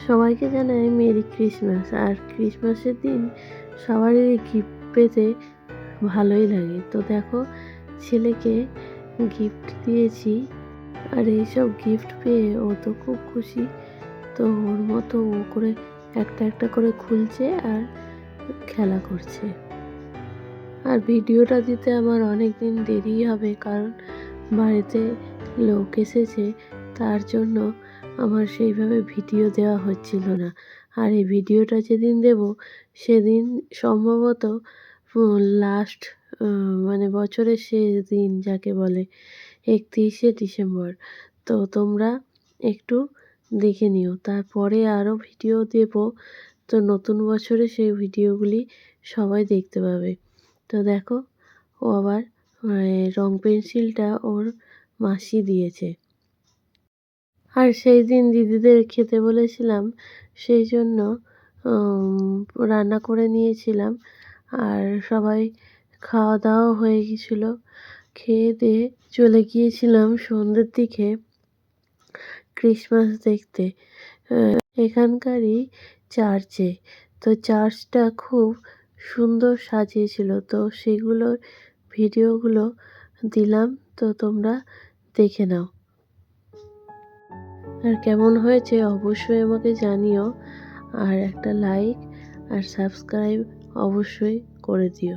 সবাইকে জানাই merry Christmas. আর ক্রিসমাসের দিন সবারই গিফট পেতে ভালোই লাগে। তো দেখো, ছেলেকে গিফট দিয়েছি, আর এইসব গিফট পেয়ে ও তো খুব খুশি। তো ওর মতো ও করে একটা একটা করে খুলছে আর খেলা করছে। আর ভিডিওটা দিতে আমার অনেক দিন দেরি হবে, কারণ বাড়িতে লোক এসেছে, তার জন্য আমার সেইভাবে ভিডিও দেওয়া হচ্ছিল না। আর এই ভিডিওটা যেদিন দেব সেদিন সম্ভবত লাস্ট মানে বছরের শেষ দিন যাকে বলে, 31শে ডিসেম্বর। তো তোমরা একটু দেখে নিও, তারপরে আরও ভিডিও দেব। তো নতুন বছরে সেই ভিডিওগুলি সবাই দেখতে পাবে। তো দেখো, ও আবার রং পেন্সিলটা ওর মাসি দিয়েছে। আর সেই দিন দিদিদের খেতে বলেছিলাম, সেই জন্য রান্না করে নিয়েছিলাম। আর সবাই খাওয়া দাওয়া হয়ে গেছিল। খেয়ে দিয়ে চলে গিয়েছিলাম সন্ধ্যের দিকে ক্রিসমাস দেখতে এখানকারই চার্চে। তো চার্চটা খুব সুন্দর সাজিয়েছিল, তো সেগুলোর ভিডিওগুলো দিলাম, তো তোমরা দেখে নাও। আর কেমন হয়েছে অবশ্যই আমাকে জানিও, আর একটা লাইক আর সাবস্ক্রাইব অবশ্যই করে দিও।